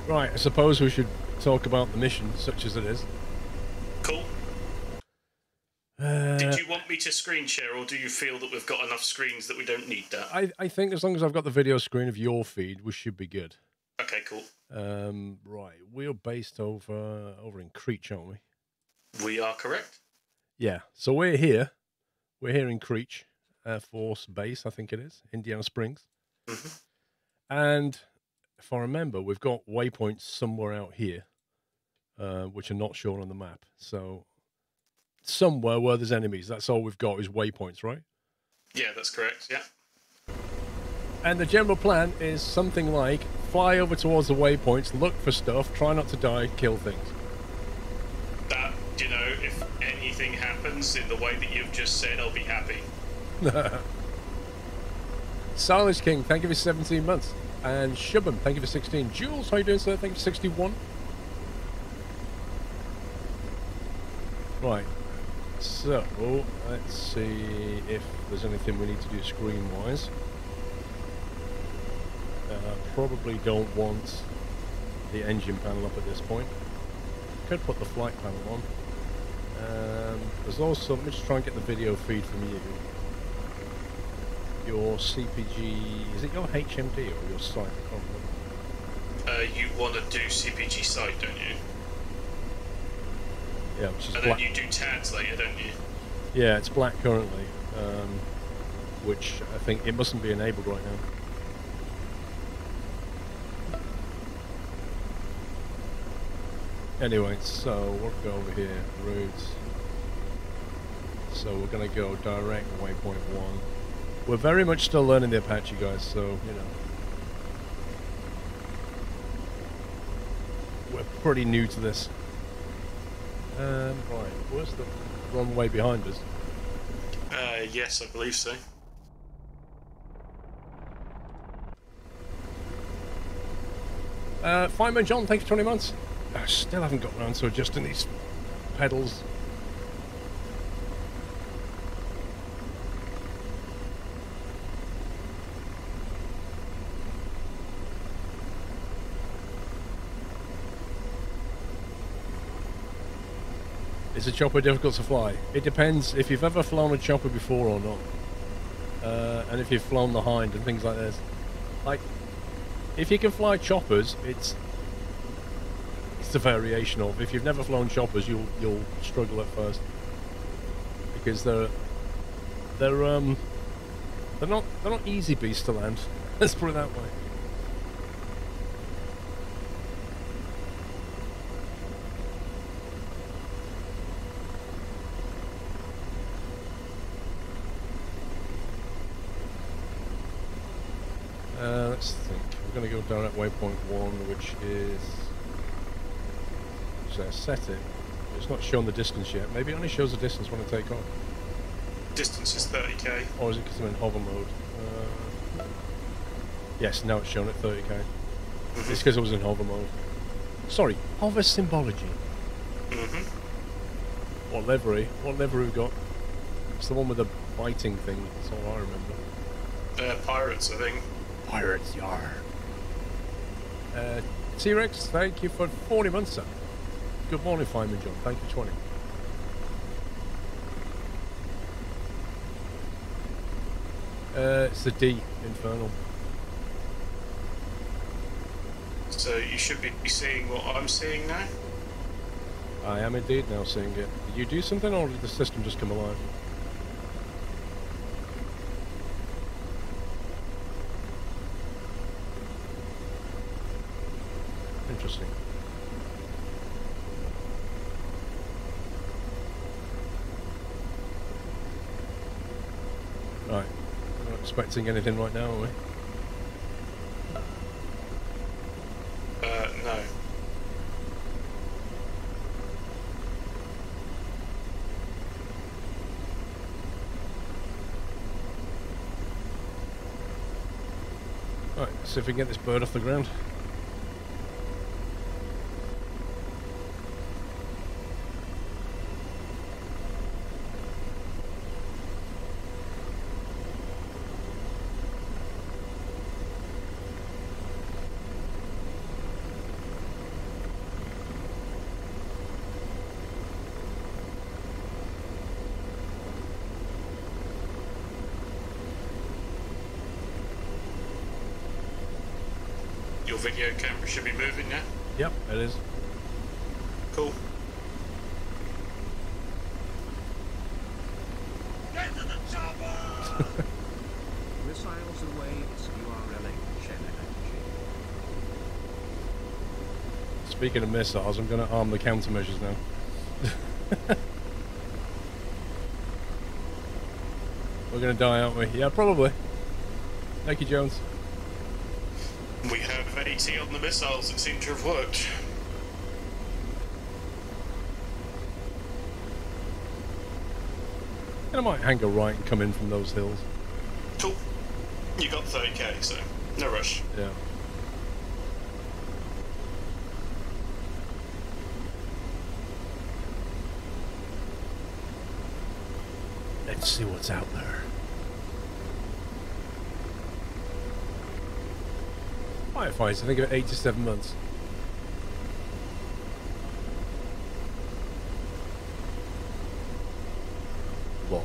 Right, I suppose we should talk about the mission, such as it is. Cool. Did you want me to screen share, or do you feel that we've got enough screens that we don't need that? I think as long as I've got the video screen of your feed, we should be good. Okay, cool. Right, we're based over in Creech, aren't we? We are correct. Yeah, so we're here. We're here in Creech Air Force Base, I think it is, Indiana Springs. Mm-hmm. And if I remember, we've got waypoints somewhere out here, which are not shown on the map. So somewhere where there's enemies, that's all we've got is waypoints, right? Yeah, that's correct, yeah. And the general plan is something like fly over towards the waypoints, look for stuff, try not to die, kill things. That, you know, if anything happens in the way that you've just said, I'll be happy. Silence King, thank you for 17 months. And Shubham, thank you for 16. Jules, how you doing, sir? Thank you for 61. Right. So, let's see if there's anything we need to do screen-wise. Probably don't want the engine panel up at this point. Could put the flight panel on. There's also, let me just try and get the video feed from you. Your CPG, is it your HMD or your site? I can't remember. You want to do CPG site, don't you? Yeah, which is and black. Then you do tags later, don't you? Yeah, it's black currently, which I think it mustn't be enabled right now. Anyway, so we'll go over here, routes. So we're going to go direct waypoint 1. We're very much still learning the Apache, guys, so, you know. We're pretty new to this. Right, where's the runway behind us? Yes, I believe so. Fireman John, thanks for 20 months. I still haven't got around to adjusting these pedals. Is a chopper difficult to fly? It depends if you've ever flown a chopper before or not. And if you've flown the Hind and things like this. Like, if you can fly choppers, it's a variation of. If you've never flown choppers, you'll struggle at first. Because they're not easy beasts to land. Let's put it that way. Let's think. We're going to go down at waypoint 1, which is... So I set it. It's not showing the distance yet. Maybe it only shows the distance when I take off. Distance is 30k. Or is it because I'm in hover mode? Yes, now it's showing at 30k. Mm-hmm. It's because I was in hover mode. Sorry, hover symbology. Mm-hmm. What livery? What livery we've got? It's the one with the biting thing. That's all I remember. Pirates, I think. Pirates, yar. T-Rex, thank you for 40 months, sir. Good morning, Fireman John. Thank you for 20. It's the D, Infernal. So you should be seeing what I'm seeing now? I am indeed now seeing it. Did you do something, or did the system just come alive? Interesting. Right. We're not expecting anything right now, are we? No. Right, see if we can get this bird off the ground. your video camera should be moving now. Yep, it is. Cool. Get to the chopper! Missiles away, SquirrelPlus energy. Speaking of missiles, I'm going to arm the countermeasures now. We're going to die, aren't we? Yeah, probably. Thank you, Jones. We have AT on the missiles that seem to have worked. And I might hang a right and come in from those hills. Cool. You got 30k, so no rush. Yeah. Let's see what's out there. Firefighters, I think of 8 to 7 months. Lol.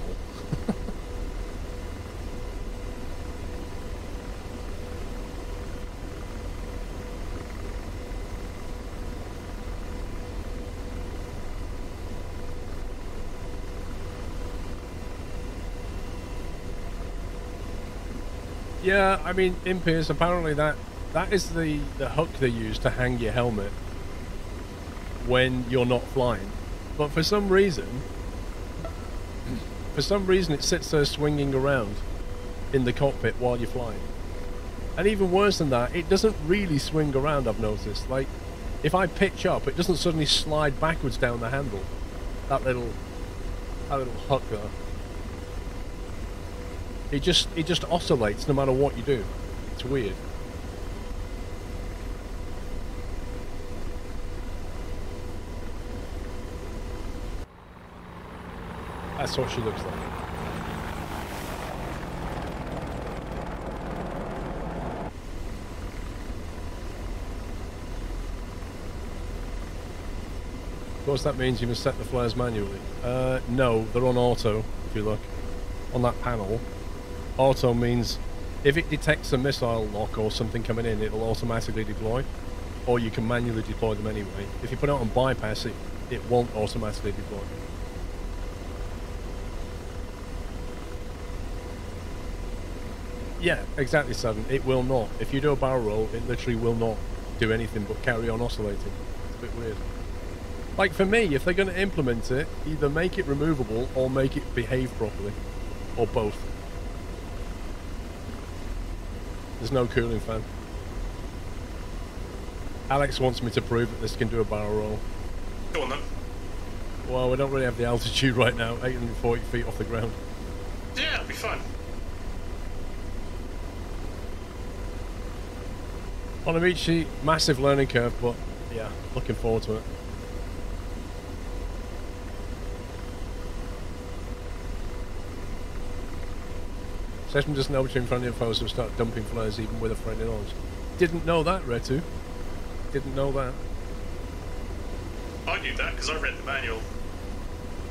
Yeah, I mean, in Pierce, apparently that is the hook they use to hang your helmet when you're not flying. But for some reason it sits there swinging around in the cockpit while you're flying. And even worse than that, it doesn't really swing around, I've noticed. Like, if I pitch up, it doesn't suddenly slide backwards down the handle. That little hook there. It just oscillates no matter what you do. It's weird. That's what she looks like. Of course, that means you must set the flares manually. No, they're on auto, if you look. On that panel. Auto means if it detects a missile lock or something coming in, it'll automatically deploy. Or you can manually deploy them anyway. If you put it on bypass, it won't automatically deploy. Yeah, exactly, Seven. It will not. If you do a barrel roll, it literally will not do anything but carry on oscillating. It's a bit weird. Like, for me, if they're going to implement it, either make it removable or make it behave properly. Or both. There's no cooling fan. Alex wants me to prove that this can do a barrel roll. Go on then. Well, we don't really have the altitude right now, 840 feet off the ground. Yeah, it'll be fun. On Amici, massive learning curve, but yeah, looking forward to it. Session doesn't know between friendly and foes, so start dumping flares even with a friendly launch. Didn't know that, Retu. Didn't know that. I knew that because I read the manual.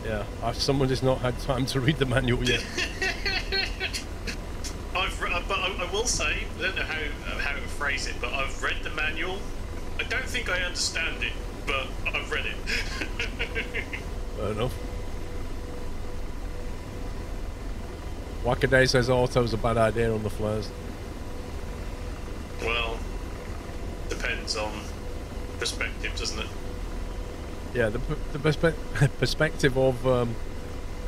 Yeah, someone has not had time to read the manual yet. But I will say, I don't know how to phrase it, but I've read the manual. I don't think I understand it, but I've read it. Fair enough. Wackaday says auto's a bad idea on the flares. Well, depends on perspective, doesn't it? Yeah, the perspective of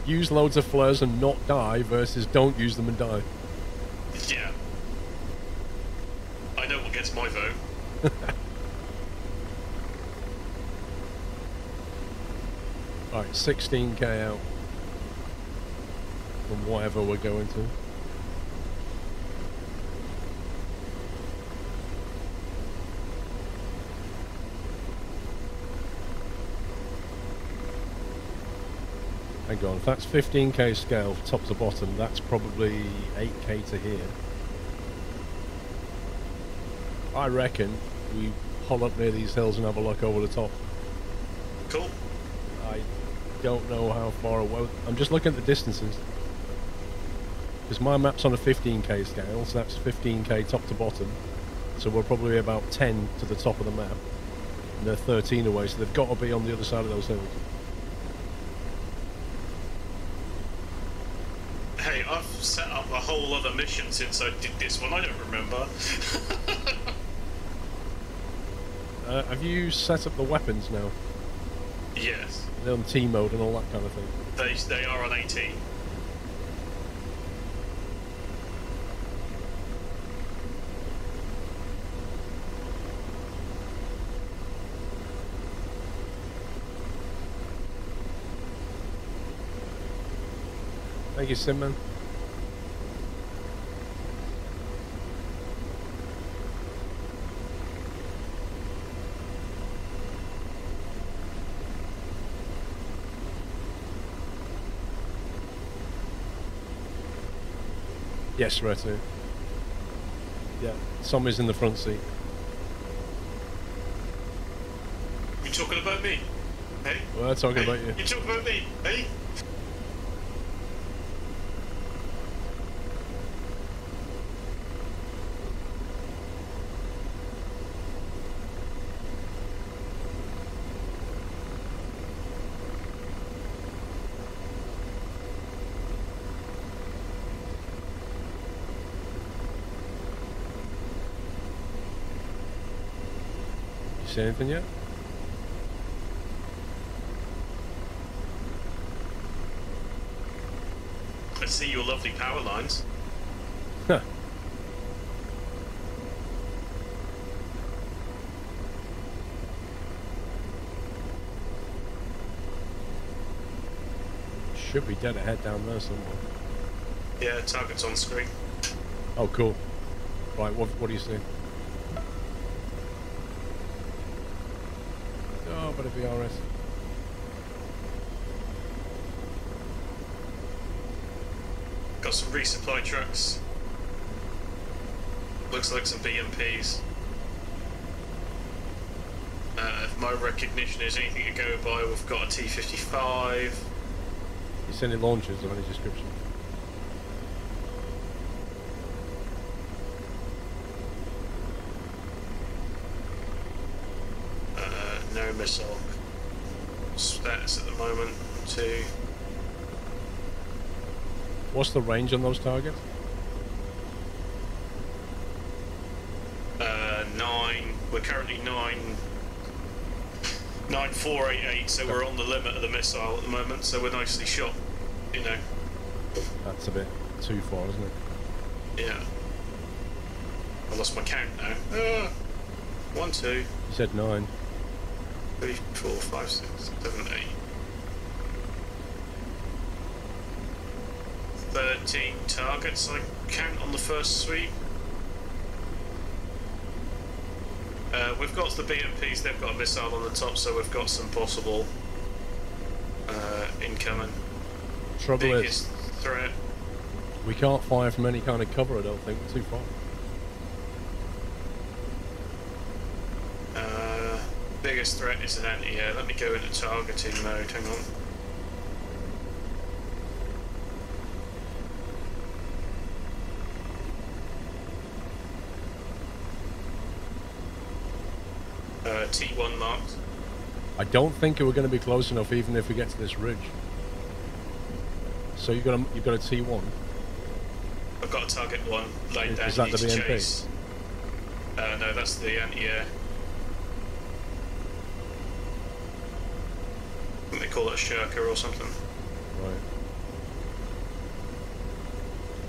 use loads of flares and not die versus don't use them and die. Yeah. I know what gets my vote. Alright, 16k out from whatever we're going to. Hang on, if that's 15k scale top to bottom, that's probably 8k to here. I reckon we pull up near these hills and have a look over the top. Cool. I don't know how far away. I'm just looking at the distances. Because my map's on a 15k scale, so that's 15k top to bottom. So we're probably about 10 to the top of the map. And they're 13 away, so they've got to be on the other side of those hills. Hey, I've set up a whole other mission since I did this one. I don't remember. Have you set up the weapons now? Yes. They're on T mode and all that kind of thing. They are on 18. Thank you, Simman. Yes, Retu. Yeah, Sommy's in the front seat. You talking about me? Hey? Well, they're talking Hey? about you. You talking about me? Hey? See anything yet? I see your lovely power lines. Huh. Should be dead ahead down there somewhere. Yeah, target's on screen. Oh, cool. Right, what do you see? Oh, but a VRS. Got some resupply trucks. Looks like some BMPs. If my recognition is anything to go by, we've got a T-55. You see any launches of any description? No missile status at the moment. 2. What's the range on those targets? 9. We're currently 9,488, so we're on the limit of the missile at the moment, so we're nicely shot, you know. That's a bit too far, isn't it? Yeah. I lost my count now. 1, 2, You said 9. 3, 4, 5, 6, 7, 8. 13 targets I count on the first sweep. We've got the BMPs, they've got a missile on the top, so we've got some possible incoming. Trouble Biggest is, threat. we can't fire from any kind of cover, I don't think. We're too far. Biggest threat is an anti-air. Let me go into targeting mode, hang on. T1 marked. I don't think we're going to be close enough, even if we get to this ridge. So you've got a T1. I've got a target 1 laid down. Is that the to BMP? chase. No, that's the anti-air. I think they call it a shirker or something. Right.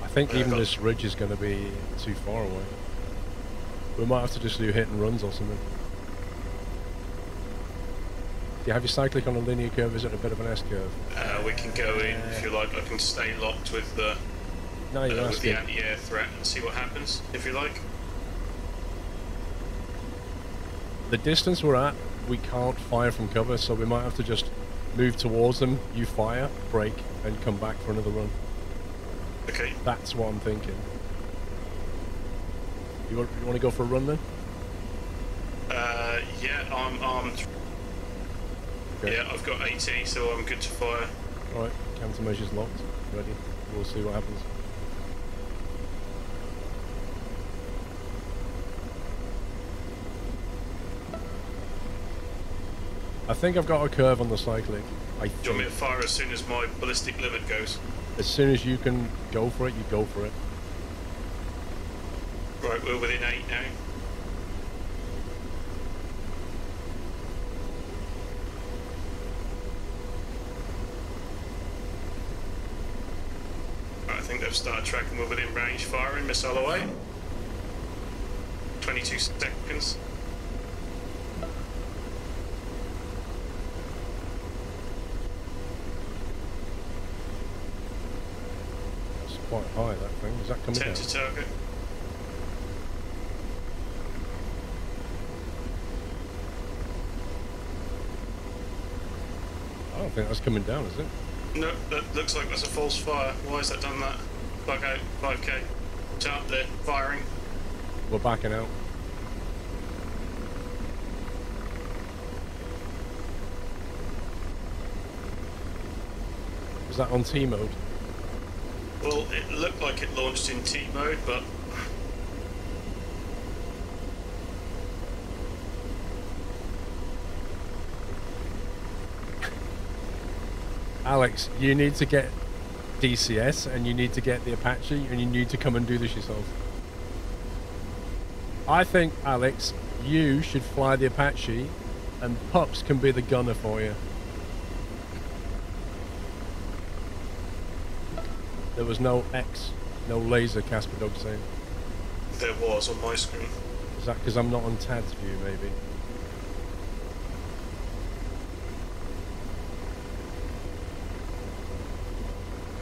I think even got- this ridge is going to be too far away. We might have to just do hit and runs or something. Do you have your cyclic on a linear curve? Is it a bit of an S curve? We can go in if you like. I can stay locked with the No, you're with the asking. anti-air threat and see what happens if you like. The distance we're at, we can't fire from cover, so we might have to just move towards them, you fire, brake, and come back for another run. Okay. That's what I'm thinking. You want to go for a run then? Yeah, I'm armed. Okay. Yeah, I've got AT, so I'm good to fire. Alright, countermeasures locked. Ready. We'll see what happens. I think I've got a curve on the cyclic. Do you want me to fire as soon as my ballistic limit goes? As soon as you can go for it, you go for it. Right, we're within 8 now. Right, I think they've started tracking. We're within range, firing, missile away. 22 seconds. That's quite high, that thing. Is that coming 10 down? to target. I don't think that's coming down, is it? No, that looks like that's a false fire. Why has that done that? Bug out, 5k. It's out there, firing. We're backing out. Is that on T mode? Well, it looked like it launched in T mode, but Alex, you need to get DCS and you need to get the Apache and you need to come and do this yourself. I think, Alex, you should fly the Apache and Pups can be the gunner for you. There was no X, no laser, Casper Dog saying. there was on my screen. Is that because I'm not on Tad's view, maybe?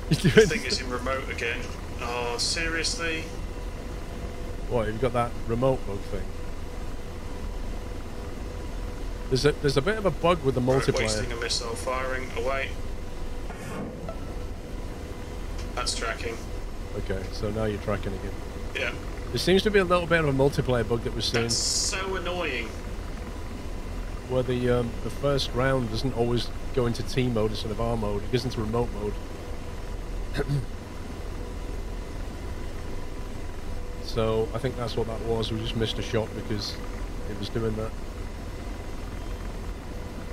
The thing is in remote again. Oh, seriously? What, you've got that remote bug thing? There's a bit of a bug with the Right, multiplayer. wasting a missile, firing away. That's tracking. Okay, so now you're tracking again. Yeah. There seems to be a little bit of a multiplayer bug that we're seeing, That's so annoying. where the first round doesn't always go into T mode instead of R mode. It goes into remote mode. So I think that's what that was. We just missed a shot because it was doing that.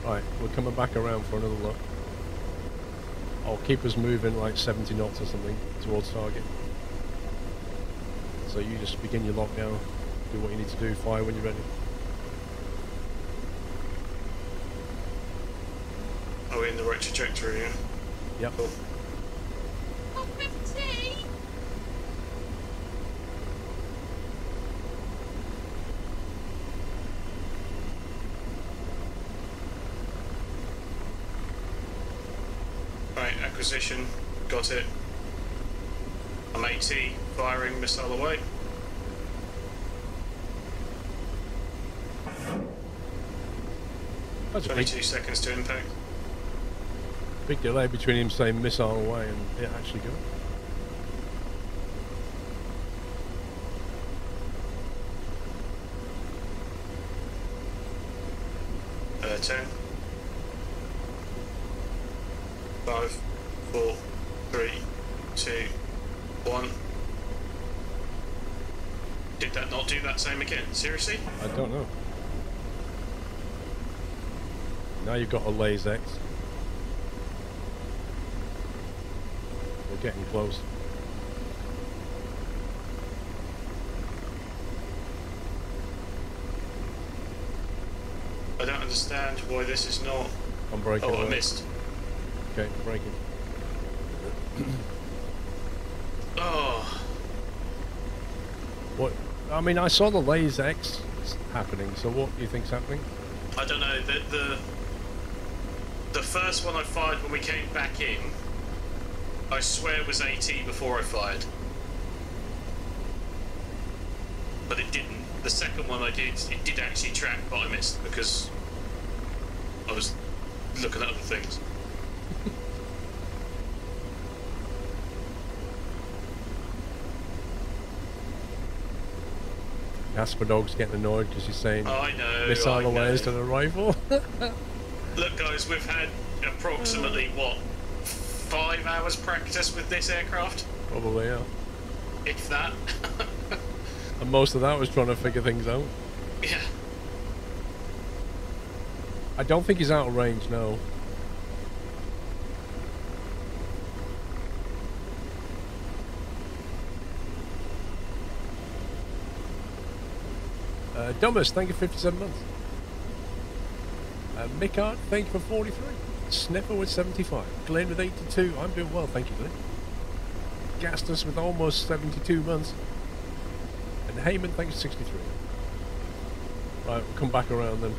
Right, we're coming back around for another look. I'll keep us moving like 70 knots or something towards target. So you just begin your lockdown, do what you need to do, fire when you're ready. Are we in the right trajectory, yeah? Yep. Cool. Right, acquisition, got it. I'm AT, firing, missile away. That's a 22 seconds to impact. big delay between him saying missile away and it actually going. 10. 5, 4, 3, 2, 1. Did that not do that same again? Seriously? I don't know. Now you've got a Lays X. We're getting close. I don't understand why this is not... I'm breaking Oh, I away. missed. Okay, breaking. Oh, What? I mean, I saw the Lays X happening, so what do you think's happening? I don't know. The first one I fired when we came back in, I swear was AT before I fired. But it didn't. The second one I did, it did actually track, but I missed because I was looking at other things. Casper Dog's getting annoyed because he's saying I know. missile I away know. instead of rifle. Look, guys, we've had approximately what 5 hours practice with this aircraft, Probably, yeah. if that. And most of that was trying to figure things out. Yeah. I don't think he's out of range, no. Dumbest, thank you for 57 months. Mickard, thank you for 43. Sniffer with 75. Glenn with 82. I'm doing well, thank you, Glenn. Gastus with almost 72 months. And Heyman, thank you for 63. Right, we'll come back around then.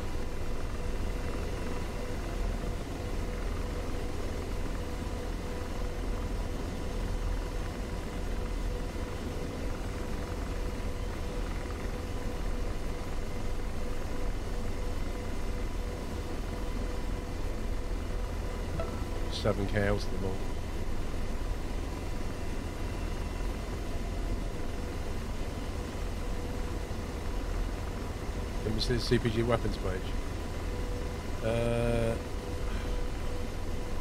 Seven cows at the moment. Let me see the CPG weapons page.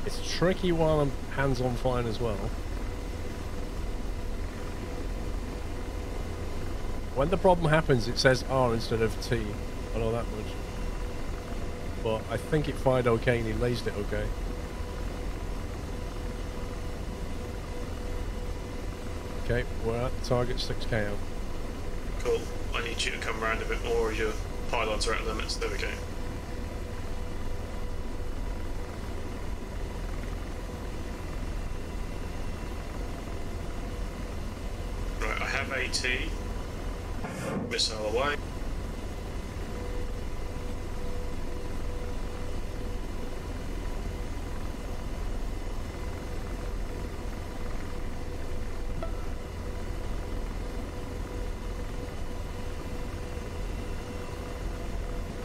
It's tricky while I'm hands-on flying as well. When the problem happens, it says R instead of T. I know that much. But I think it fired okay and he lased it okay. Okay, we're at the target 6KO. Cool. I need you to come around a bit more, or your pylons are out of limits. There we go. Right, I have AT. Missile away.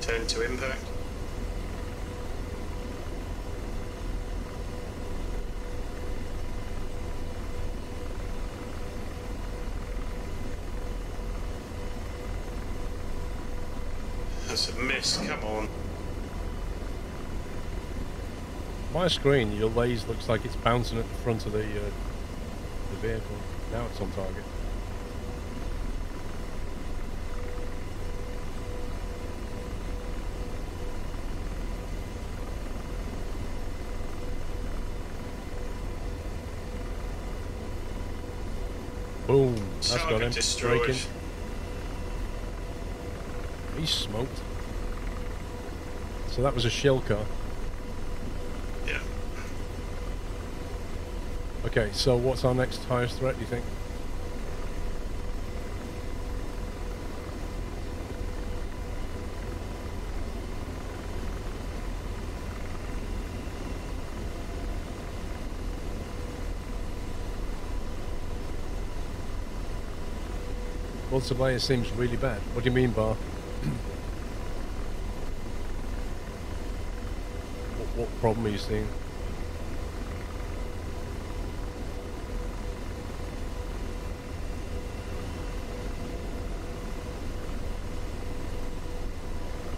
Turn to impact. That's a miss, come on. My screen, your laser looks like it's bouncing at the front of the vehicle. Now it's on target. Boom. That's got him. Destroyed. Breaking. He's smoked. So that was a shell car. Yeah. Okay, so what's our next highest threat, do you think? Multiplayer seems really bad. What do you mean, Bar? what problem are you seeing?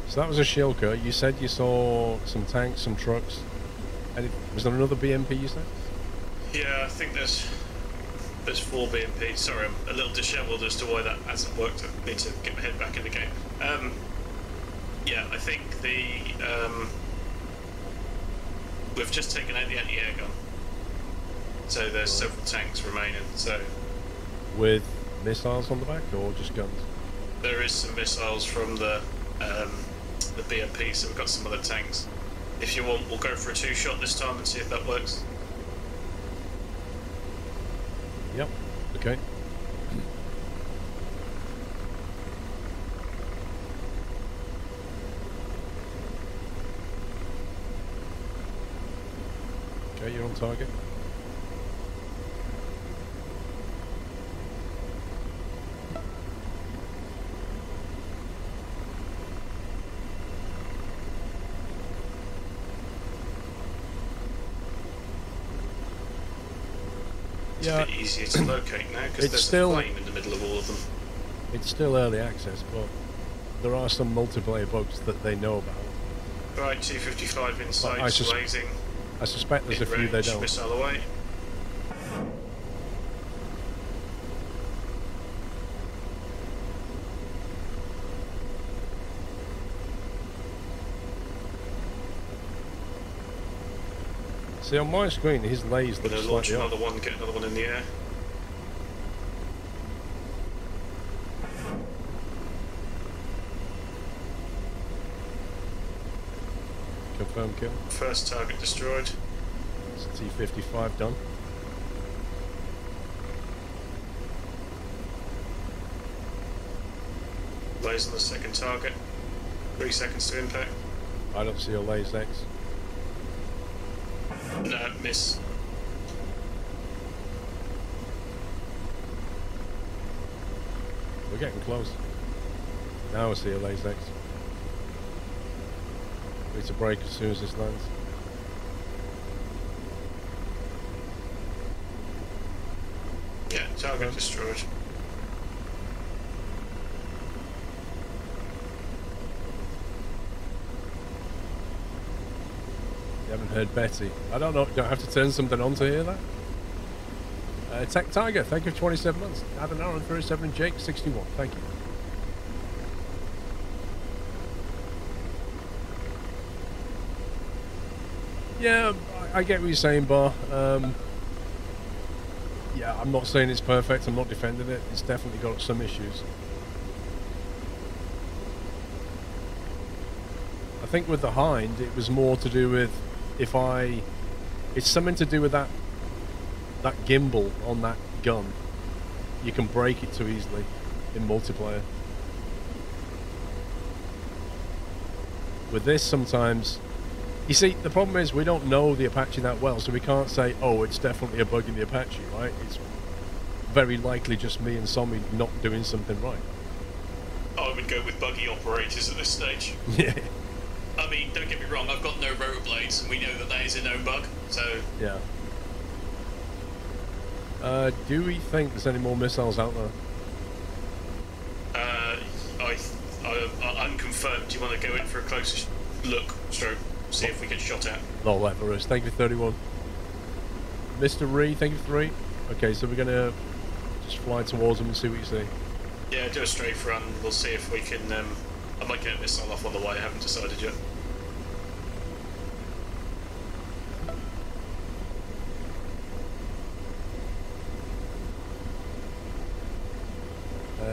So that was a Shilka. You said you saw some tanks, some trucks. And was there another BMP you said? Yeah, I think there's 4 BMP. Sorry, I'm a little dishevelled as to why that hasn't worked. I need to get my head back in the game. Yeah, I think we've just taken out the anti-air gun. So there's several tanks remaining. So with missiles on the back or just guns? There is some missiles from the BMP, so we've got some other tanks. If you want, we'll go for a 2-shot this time and see if that works. Yep. Okay. Okay, you're on target. It's a bit easier to locate now because there's a flame in the middle of all of them. It's still early access, but there are some multiplayer bugs that they know about. Right, 255 inside, blazing. I suspect there's a few they don't. Missile away. See, on my screen, his lays look Gonna launch slightly another off. one, get another one in the air. Confirm kill. First target destroyed. It's a T-55 done. Lays on the second target. 3 seconds to impact. I don't see a lays X. No, miss. We're getting close. Now I see a lays X. Need to brake as soon as this lands. Yeah, target destroyed. You haven't heard Betty. I don't know. Do I have to turn something on to hear that? Tech Tiger, thank you for 27 months. Adam Aaron 37, Jake 61. Thank you. Yeah, I get what you're saying, Bar. Yeah, I'm not saying it's perfect. I'm not defending it. It's definitely got some issues. I think with the Hind, it was more to do with it's something to do with that gimbal on that gun. You can break it too easily in multiplayer. With this, sometimes, you see, the problem is we don't know the Apache that well, so we can't say, oh, it's definitely a bug in the Apache, right? It's very likely just me and Somi not doing something right. I would go with buggy operators at this stage. Yeah. I mean, don't get me wrong, I've got no rotor blades, and we know that is a known bug, so... Yeah. Do we think there's any more missiles out there? Unconfirmed. Do you want to go in for a closer look, stroke, see if we get shot at? Lol, Everest. Thank you, 31. Mr. Ree, thank you, 3. Okay, so we're going to just fly towards them and see what you see. Yeah, do a strafe run. We'll see if we can... I might get a missile off on the way. I haven't decided yet.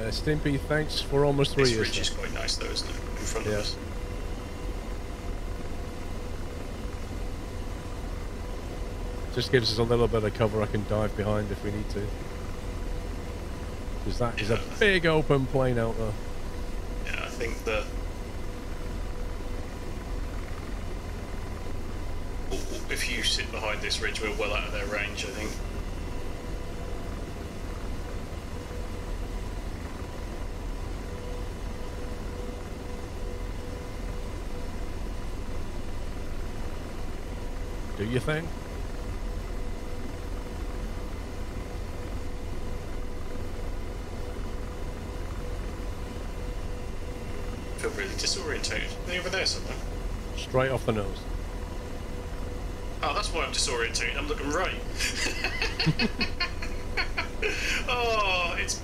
Stimpy, thanks for almost 3 this years. This ridge is quite nice though, isn't it? In front of us. Just gives us a little bit of cover I can dive behind if we need to. Because that is a big open plain out there. Yeah, I think if you sit behind this ridge, we're well out of their range, I think. Do you think? I feel really disorientated. Are they over there somewhere? Straight off the nose. Oh, that's why I'm disorientated. I'm looking right. Oh, it's...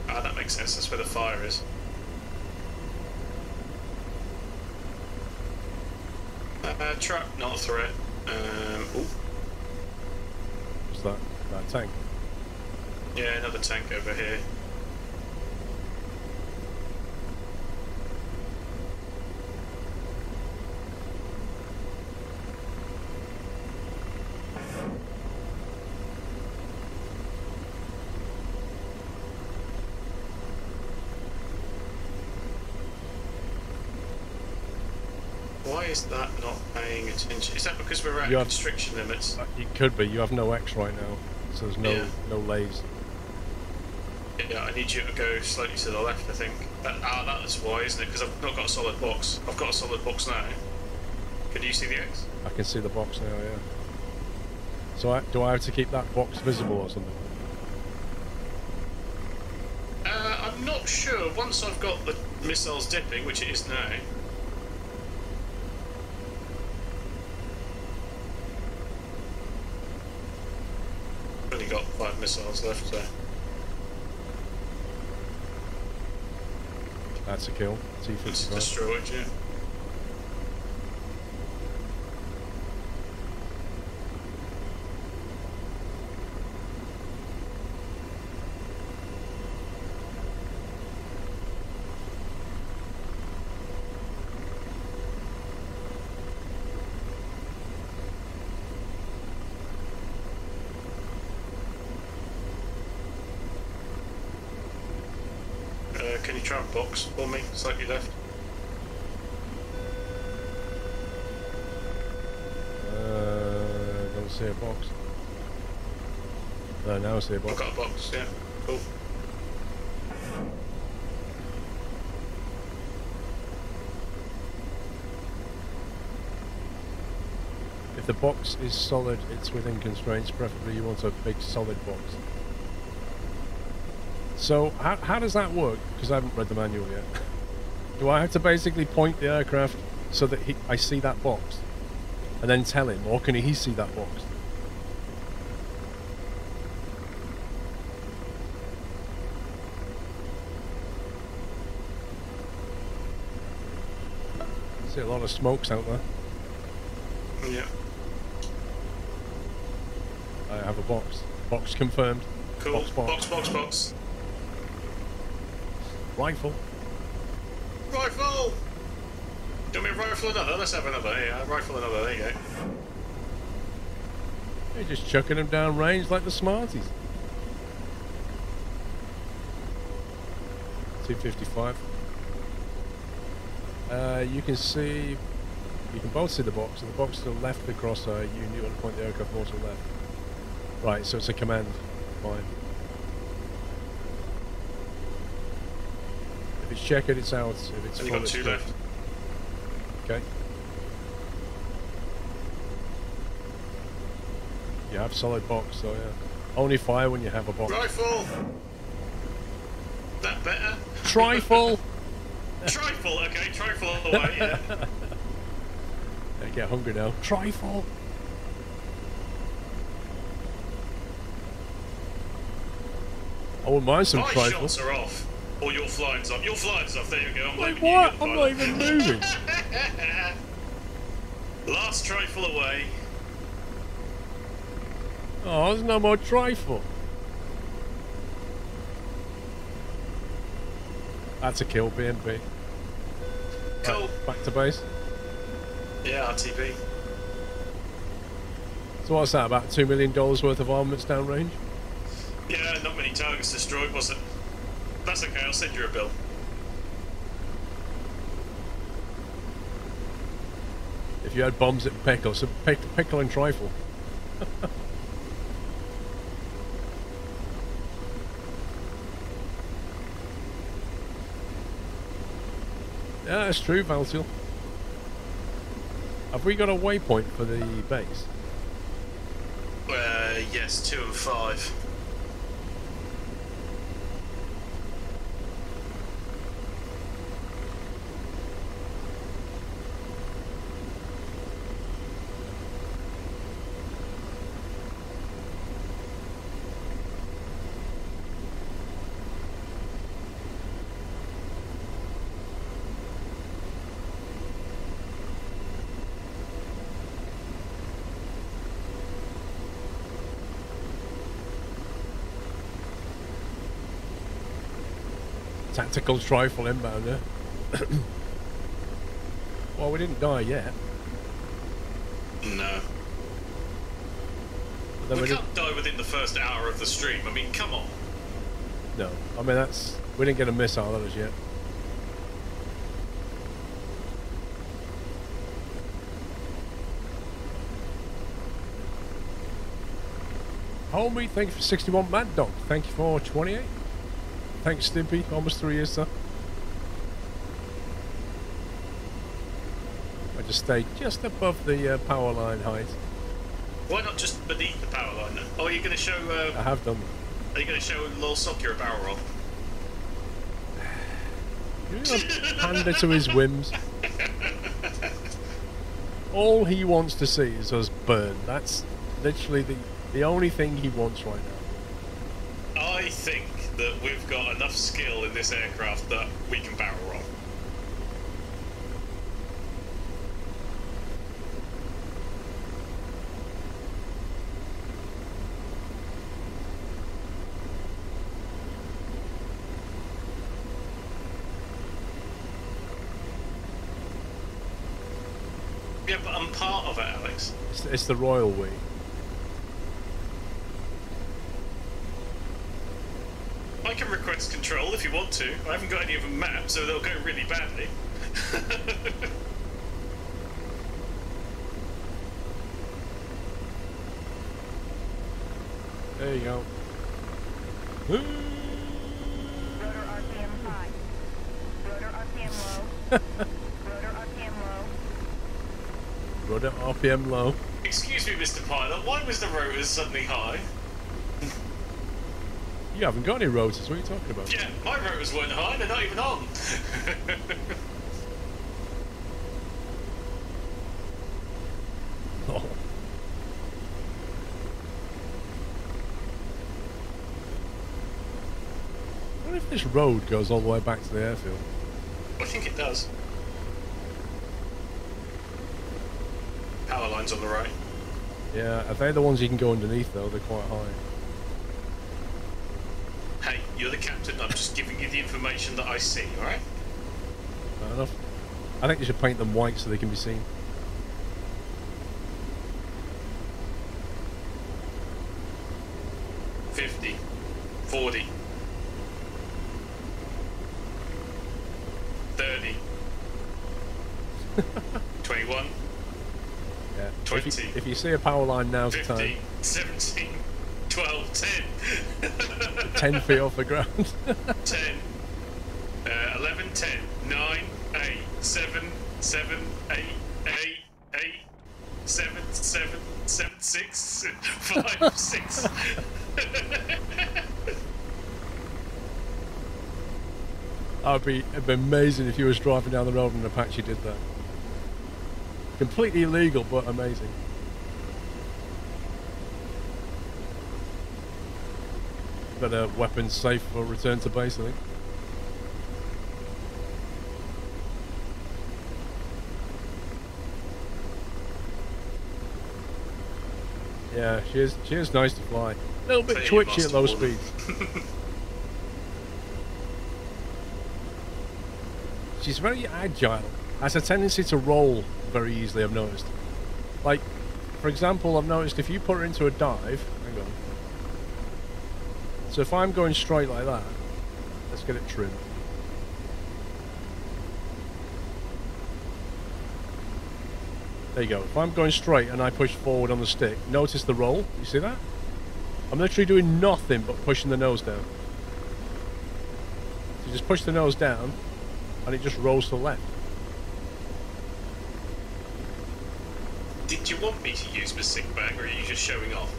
Ah, that makes sense. That's where the fire is. Truck, not a threat. Ooh. What's that? That tank? Yeah, another tank over here. Why is that not paying attention? Is that because we're at constriction limits? It could be. You have no X right now, so there's no lays. Yeah, I need you to go slightly to the left, I think. That's why, isn't it? Because I've not got a solid box. I've got a solid box now. Can you see the X? I can see the box now, yeah. So do I have to keep that box visible or something? I'm not sure. Once I've got the missiles dipping, which it is now... only got 5 missiles left, so... That's a kill. It's T-55. destroyed, yeah. Can you try and box for me, slightly left? Don't see a box. No, now I see a box. I've got a box, yeah. Cool. If the box is solid, it's within constraints. Preferably you want a big solid box. So, how does that work? Because I haven't read the manual yet. Do I have to basically point the aircraft so that I see that box? And then tell him? Or can he see that box? I see a lot of smokes out there. Yeah. I have a box. Box confirmed. Cool. Box, box. Box. Rifle. Rifle! Do you want me to rifle another? Let's have another. Yeah, rifle another. There you go. You're just chucking them down range like the Smarties. 255. You can see, you can both see the box. And the box to the left of the crosshair, you want to point the aircraft more to the left. Right, so it's a command. Fine. If it's checkered, it's out. If it's And full, you got it's two good. left. Okay. You have solid box, so yeah. Only fire when you have a box. Rifle! That better? Trifle! Trifle, okay, trifle away, yeah. I get hungry now. Trifle! I wouldn't mind some My trifle. shots are off. Or your flying's off. Your flying's off, there you go. I'm Like leaving what? you. I'm not even moving. Last trifle away. Oh, there's no more trifle. That's a kill, BMP. Cool. Right, back to base. Yeah, RTB. So what's that, about $2 million worth of armaments downrange? Yeah, not many targets destroyed, was it? That's okay, I'll send you a bill. If you had bombs at Pickle, so Pickle and Trifle. Yeah, that's true, Valtil. Have we got a waypoint for the base? Yes, 2 and 5. Tactical Trifle inbound, yeah? Well, we didn't die yet. No. But then We we can't die within the first hour of the stream. I mean, come on. No. I mean, that's... We didn't get a missile on us yet. Homie, thank you for 61. Mad Dog, thank you for 28. Thanks, Stimpy. Almost 3 years, sir. I just stayed just above the power line height. Why not just beneath the power line then? Oh, are you going to show... I have done. Are you going to show Lil Sock you're a barrel roll? You're gonna pander to his whims. All he wants to see is us burn. That's literally the only thing he wants right now. I think that we've got enough skill in this aircraft that we can barrel roll. Yeah, but I'm part of it, Alex. It's the royal we. I can request control if you want to. I haven't got any of them mapped, so they'll go really badly. There you go. Rotor RPM high. Rotor RPM low. Rotor RPM low. Rudder RPM low. Excuse me, Mr. Pilot, why was the rotors suddenly high? You haven't got any rotors, what are you talking about? Yeah, my rotors weren't high, they're not even on. Oh. What if this road goes all the way back to the airfield? I think it does. Power lines on the right. Yeah, are they the ones you can go underneath though? They're quite high. Hey, you're the captain, I'm just giving you the information that I see, alright? Fair enough. I think you should paint them white so they can be seen. $50, $40, $30, 21, Yeah. 20. If you see a power line, now's the 15, time. 17, 12, 10. 10 feet off the ground. 10, 11, 10, 9, 8, 7, 7, 8, 8, 8, 7, 7, 7, 6, 5, 6. It'd be amazing if you was driving down the road and an Apache did that. Completely illegal, but amazing. Better weapons safe for return to base, I think. Yeah, she is nice to fly. A little bit twitchy at low speeds. She's very agile. Has a tendency to roll very easily, I've noticed. Like, for example, I've noticed if you put her into a dive... Hang on. So if I'm going straight like that, let's get it trimmed. There you go. If I'm going straight and I push forward on the stick, notice the roll. You see that? I'm literally doing nothing but pushing the nose down. So just push the nose down and it just rolls to the left. Did you want me to use my sick bag, or are you just showing off?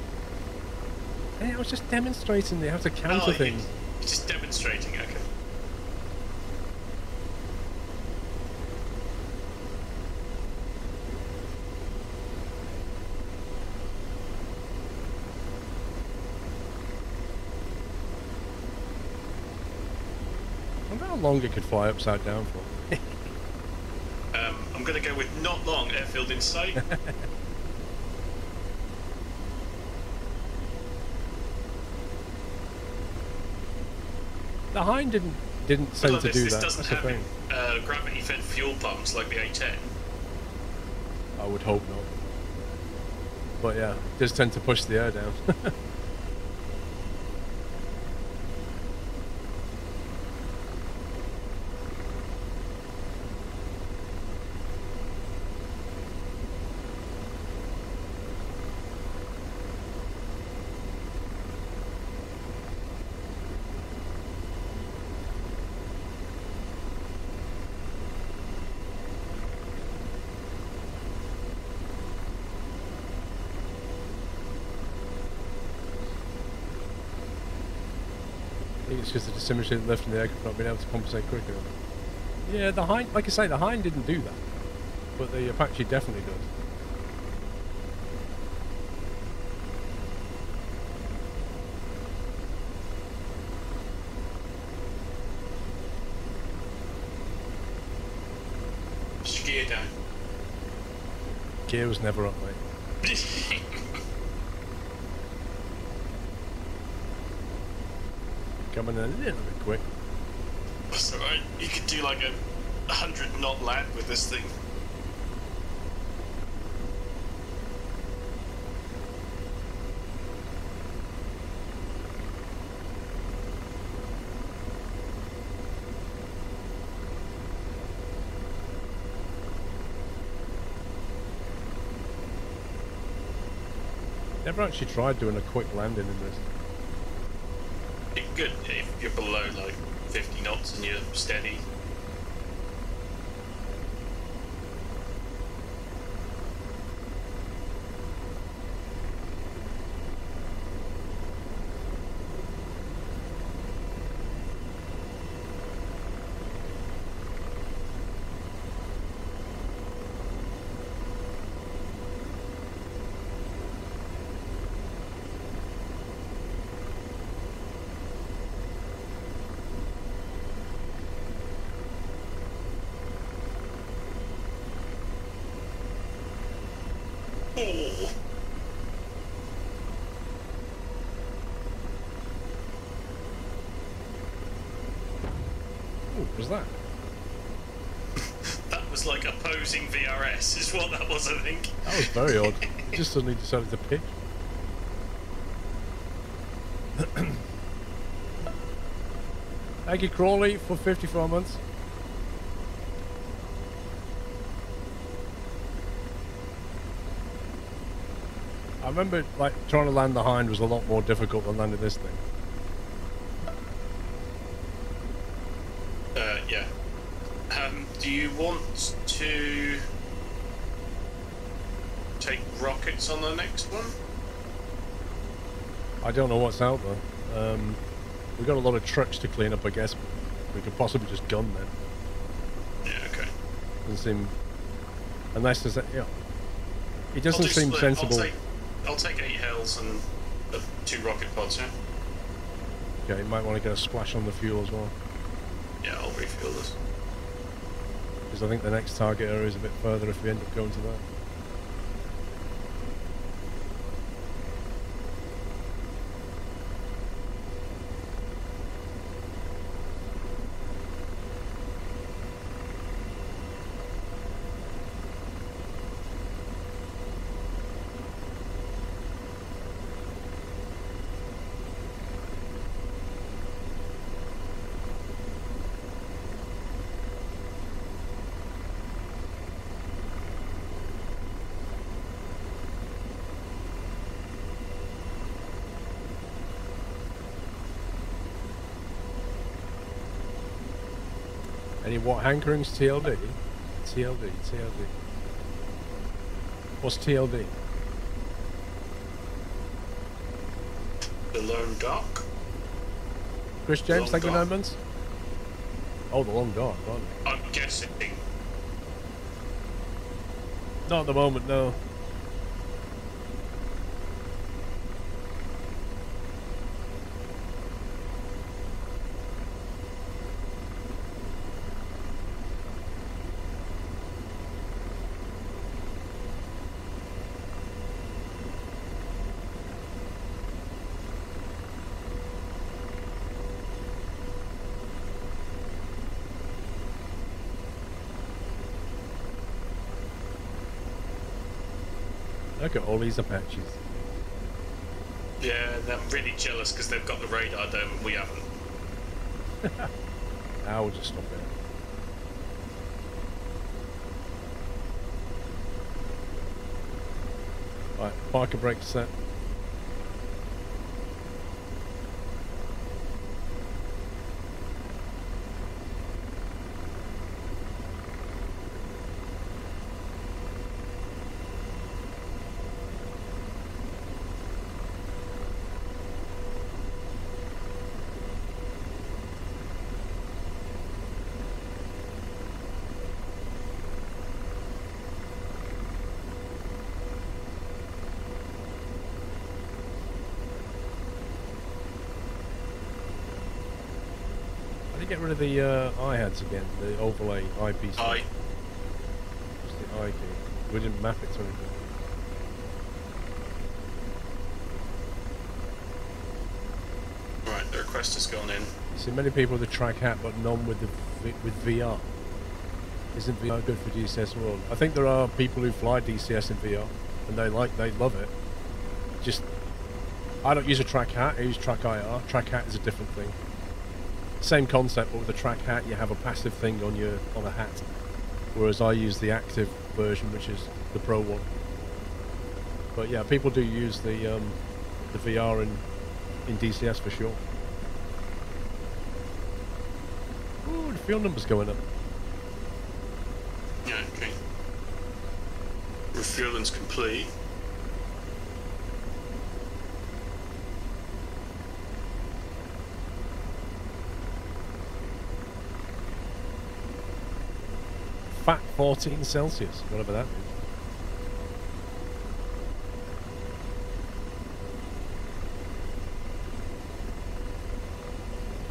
Hey, I was just demonstrating how to counter things. You're just demonstrating, okay. I wonder how long it could fly upside down for. I'm going to go with not long, airfield in sight. The Hind didn't tend to do that. This doesn't That's the have thing. gravity-fed fuel pumps like the A10. I would hope not. But yeah, it does tend to push the air down. I think it's because the asymmetry left in the aircraft not being able to compensate quicker. Yeah, the Hind, like I say, the Hind didn't do that, but the Apache definitely does. gear down. Gear was never up, mate. Coming in a little bit quick. That's alright. You could do like a 100 knot land with this thing. Never actually tried doing a quick landing in this. You could if you're below like 50 knots and you're steady. Oh. Ooh, what was that? That was like opposing VRS is what that was, I think. That was very odd. It just suddenly decided to pitch. Thank you, Crawley, for 54 months. I remember, like, trying to land the hind was a lot more difficult than landing this thing. Yeah. Do you want to take rockets on the next one? I don't know what's out there. We've got a lot of trucks to clean up, I guess. We could possibly just gun them. Yeah, okay. Doesn't seem... Unless there's a... Yeah. It doesn't seem split. sensible. I'll take 8 hells and 2 rocket pods, yeah? Okay, you might want to get a splash on the fuel as well. Yeah, I'll refuel this. Because I think the next target area is a bit further if we end up going to that. Any what hankerings? TLD? TLD. What's TLD? The lone dock? Chris James, Long thank you, dark. 9 months. Oh, the long dark, aren't they? I'm guessing. Not at the moment, no. Look at all these Apaches. Yeah, and I'm really jealous because they've got the radar dome and we haven't. I will just stop there. Right, Parker brake set. Get rid of the iHads again, the overlay eyepiece. Aye. Okay. We didn't map it to anything. Right, the request has gone in. You see many people with the track hat, but none with VR. Isn't VR good for DCS World? I think there are people who fly DCS in VR, and they love it. Just, I don't use a track hat. I use track IR. Track hat is a different thing. Same concept, but with a track hat, you have a passive thing on a hat, whereas I use the active version, which is the Pro one. But yeah, people do use the VR in DCS for sure. Ooh, the fuel number's going up. Yeah, okay. Refueling's complete. Fat 14 Celsius, whatever that means.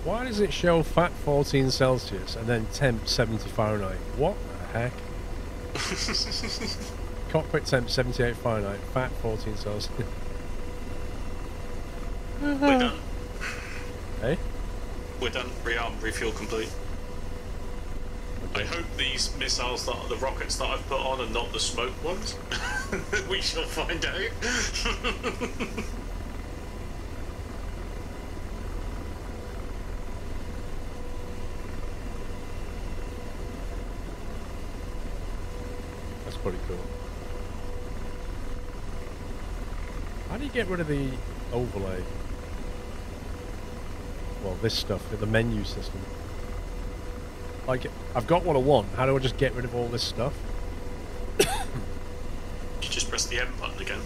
Why does it show fat 14 Celsius and then temp 70 Fahrenheit? What the heck? Cockpit temp 78 Fahrenheit, fat 14 Celsius. We're done. Hey? We're done. Rearm, refuel complete. I hope these missiles, the rockets that I've put on, are not the smoke ones. We shall find out. That's pretty cool. How do you get rid of the overlay? Well, this stuff, the menu system. Like, I've got what I want. How do I just get rid of all this stuff? You just press the M button again.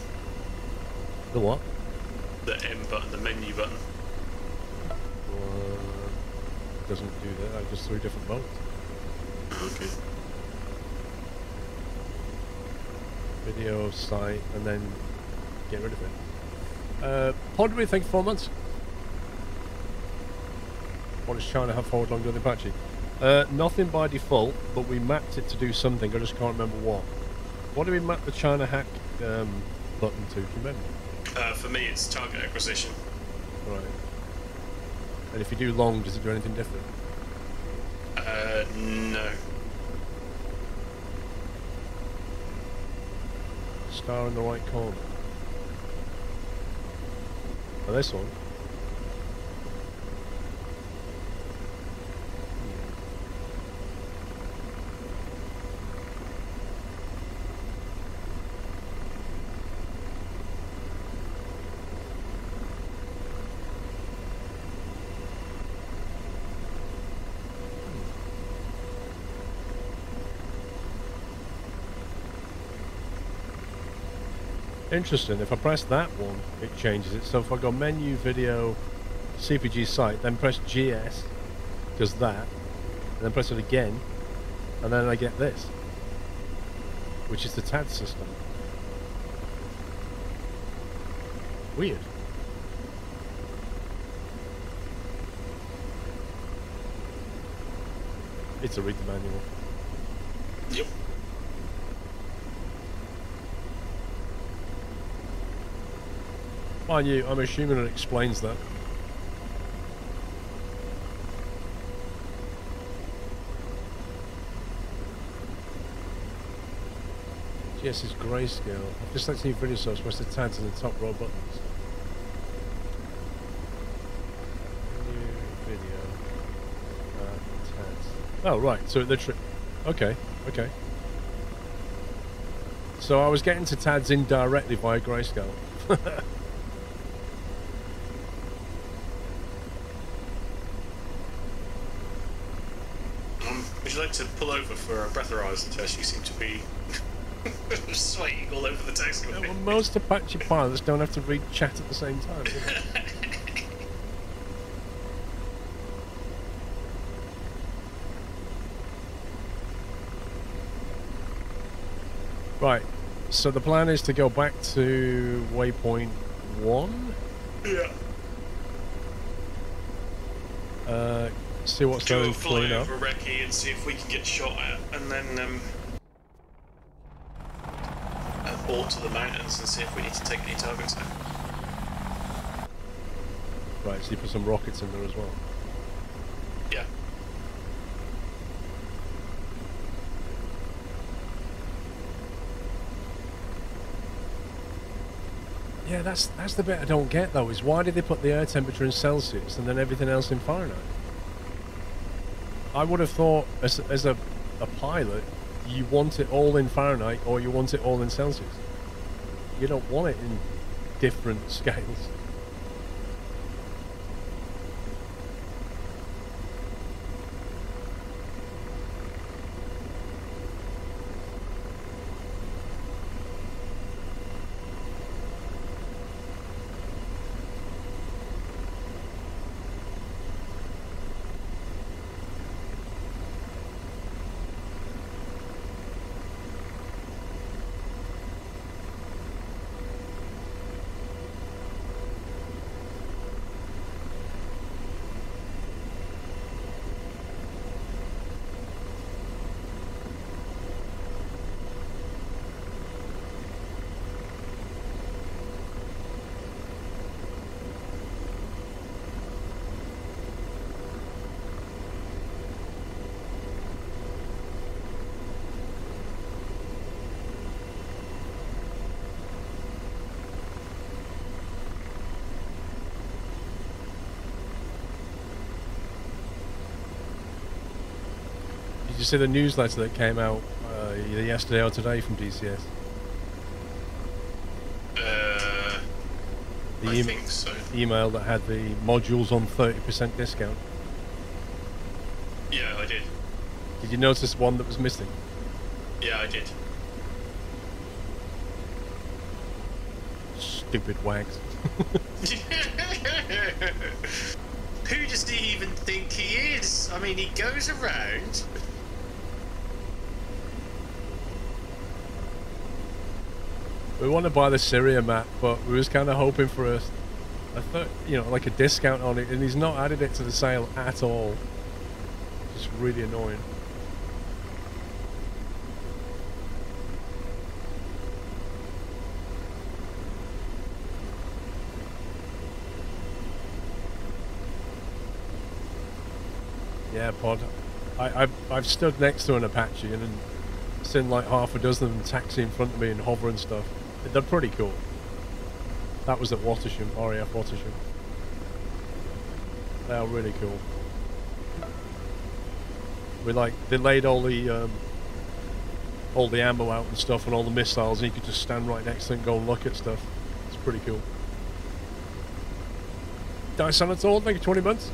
The what? The M button, the menu button. Doesn't do that. I just 3 different modes. Okay. Video, site, and then get rid of it. Pod, do we think 4 months? What does China have forward long on the Apache? Nothing by default, but we mapped it to do something. I just can't remember what. What do we map the China hack button to? Do you remember? For me, it's target acquisition. Right. And if you do long, does it do anything different? No. Star in the right corner. Oh, this one. Interesting. If I press that one, it changes it. So if I go menu, video, CPG site, then press GS, does that, and then press it again, and then I get this, which is the TAD system. Weird. It's a read the manual. Yep. Mind you, I'm assuming it explains that. GS is grayscale. I've just like to see video source, press the tags in the top row buttons. New video. Tags. Oh, right, so literally. Okay, okay. So I was getting to tags indirectly via grayscale. Would you like to pull over for a breathalyzer test? You seem to be sweating all over the text. Yeah, well, most Apache pilots don't have to read chat at the same time, do they? Right, so the plan is to go back to waypoint 1. Yeah. See what's Do going a fly clean up. over Recce and see if we can get shot at, and then report to the mountains and see if we need to take any targets out. Right, so you put some rockets in there as well. Yeah. Yeah, that's the bit I don't get though, is why did they put the air temperature in Celsius and then everything else in Fahrenheit? I would have thought as a pilot, you want it all in Fahrenheit or you want it all in Celsius. You don't want it in different scales. Did you see the newsletter that came out either yesterday or today from DCS? I think so. Email that had the modules on 30% discount. Yeah, I did. Did you notice one that was missing? Yeah, I did. Stupid wags. Who does he even think he is? I mean, he goes around. We want to buy the Syria map, but we was kind of hoping for a like a discount on it, and he's not added it to the sale at all. Just really annoying. Yeah, Pod. I've stood next to an Apache and seen like half a dozen of them taxi in front of me and hover and stuff. They're pretty cool. That was at Watersham, RAF Watersham. They are really cool. They laid all the ammo out and stuff and all the missiles, and you could just stand right next to them and go and look at stuff. It's pretty cool. Did I sound at all? Thank you, 20 months.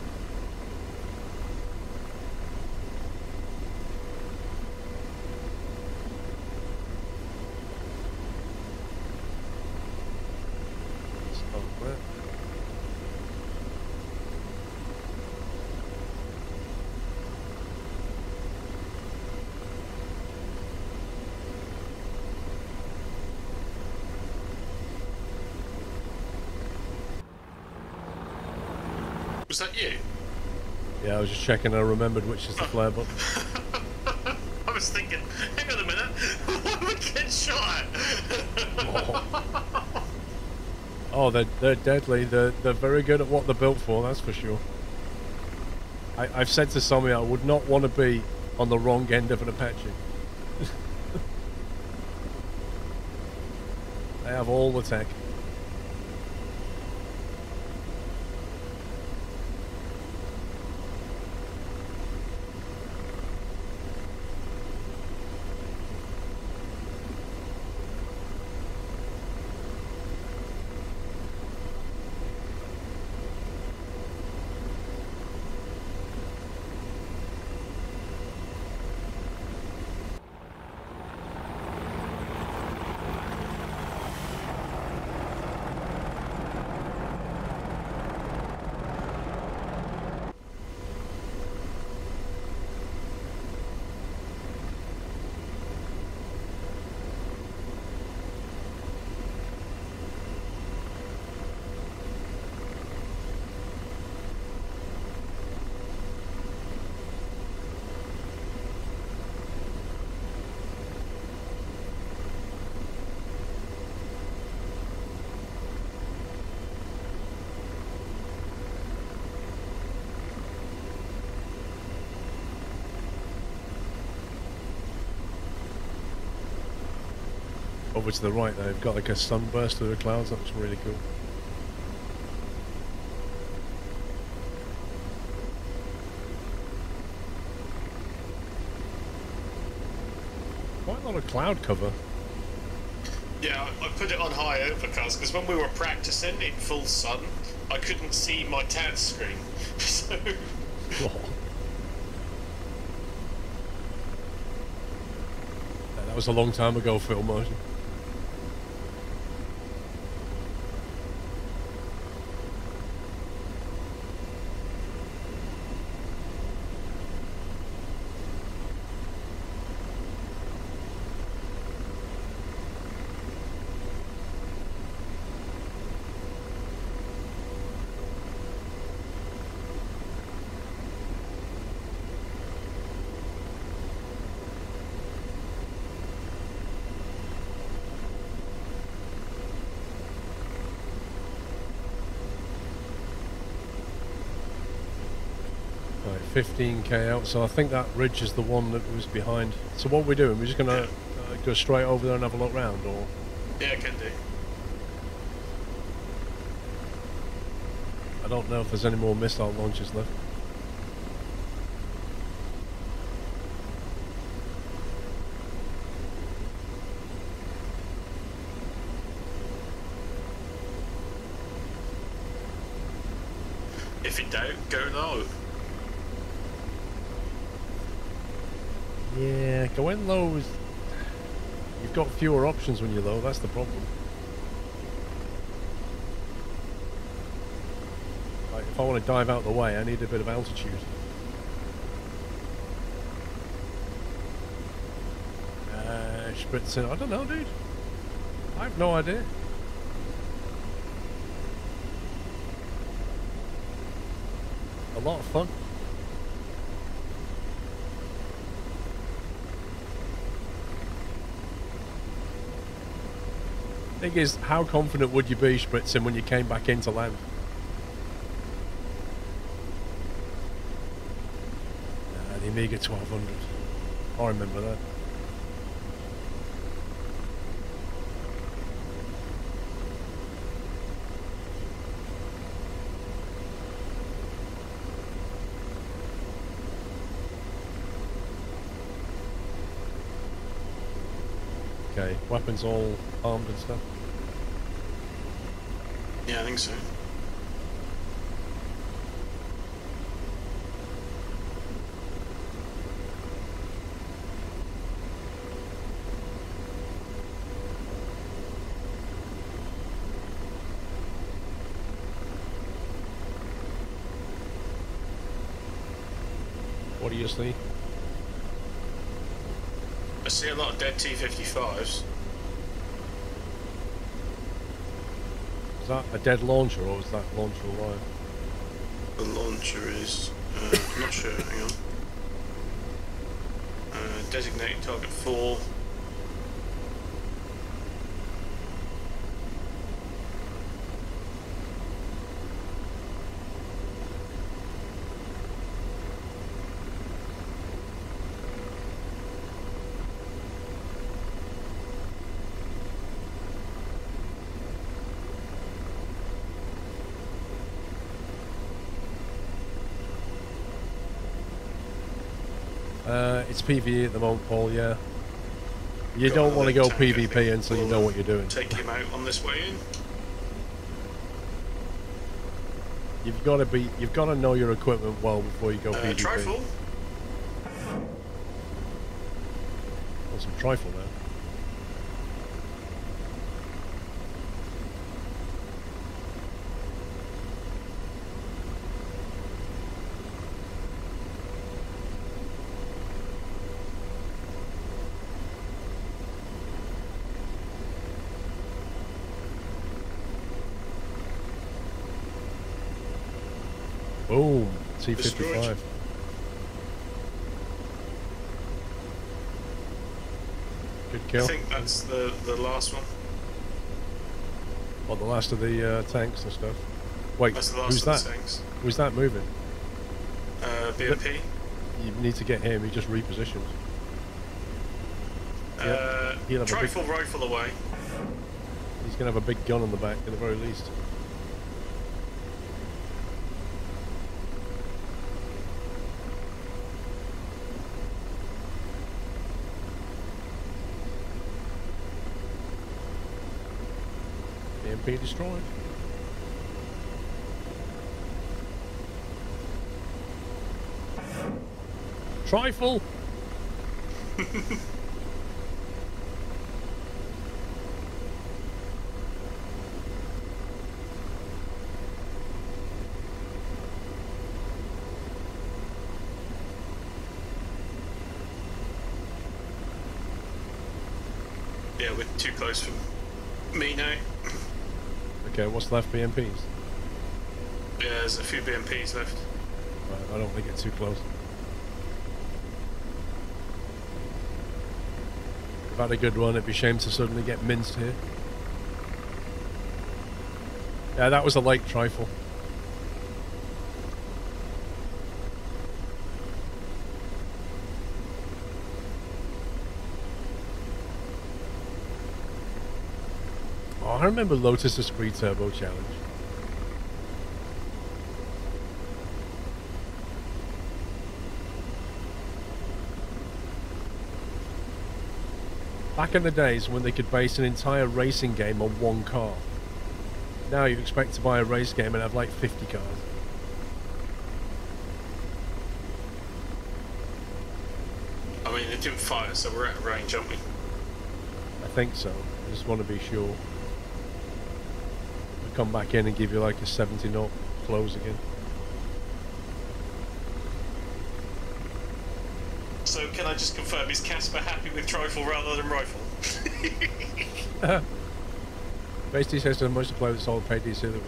Was that you? Yeah, I was just checking I remembered which is the flare button. I was thinking, hang on a minute, why am I getting shot? Oh, they're deadly. They're very good at what they're built for, that's for sure. I've said to somebody I would not want to be on the wrong end of an Apache. They have all the tech. Over to the right there, they've got like a sunburst through the clouds. That looks really cool. Quite a lot of cloud cover. Yeah, I put it on high overcast because when we were practicing in full sun, I couldn't see my TAD screen. So. Yeah, that was a long time ago, Phil Motion. Right, 15k out, so I think that ridge is the one that was behind. So what are we doing? We're just gonna go straight over there and have a look round, or? Yeah, can do. I don't know if there's any more missile launches left. If in doubt, go low. Yeah, going low is... You've got fewer options when you're low, that's the problem. Like, if I want to dive out the way, I need a bit of altitude. Spritzing, I don't know, dude. I have no idea. A lot of fun. Thing is, how confident would you be, Spritzing, when you came back into land? The Amiga 1200. I remember that. Okay, weapons all armed and stuff. Yeah, I think so. What do you see? I see a lot of dead T-55s. Is that a dead launcher, or is that launcher alive? The launcher is... I'm not sure, hang on. Designated target 4. It's PvE at the moment, Paul, yeah. You don't want to go PvP until you know what you're doing. Take him out on this way in. You've got to know your equipment well before you go PvP. Trifle. Want some trifle there. Boom, T-55. Destroyed. Good kill. I think that's the last one. Oh, the last of the tanks and stuff. Wait, That's the last who's of that? the tanks. Who's that moving? BMP. You need to get him, he just repositioned. He'll have a big, Trifle rifle away. he's going to have a big gun on the back at the very least. EMP destroyed. Trifle! Yeah, we're too close for me now. Okay, what's left? BMPs? Yeah, there's a few BMPs left. Right, I don't want to get too close. We've had a good run, it'd be a shame to suddenly get minced here. Yeah, that was a light trifle. Oh, I remember Lotus's free turbo challenge. Back in the days when they could base an entire racing game on one car. Now you expect to buy a race game and have like 50 cars. I mean, it didn't fire, so we're out of range, aren't we? I think so. I just want to be sure. I'll come back in and give you like a 70 knot close again. So can I just confirm, is Casper happy with trifle rather than rifle? Base DCS does most of the play with solid paid DCS.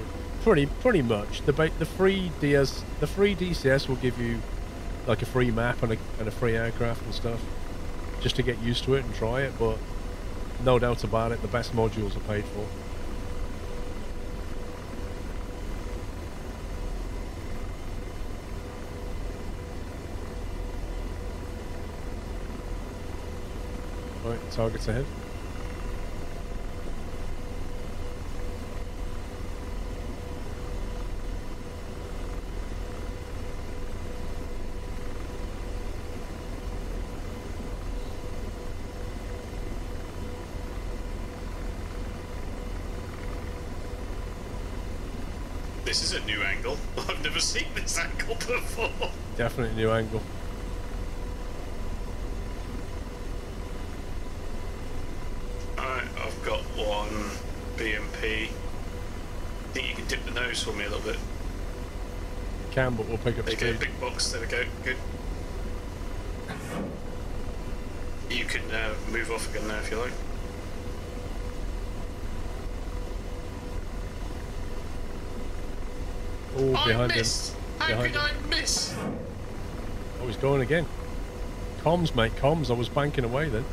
Pretty much. The free DCS will give you like a free map and a free aircraft and stuff, just to get used to it and try it. But no doubt about it, the best modules are paid for. Right, targets ahead. This is a new angle. I've never seen this angle before. Definitely new angle. Alright, I've got one BMP. I think you can dip the nose for me a little bit. Can, but we'll pick up There you speed. go, big box, there we go, good. You can move off again now if you like. Oh, I behind him. missed! How Behind could him. I miss? Oh, he's going again. Comms, mate, comms. I was banking away then.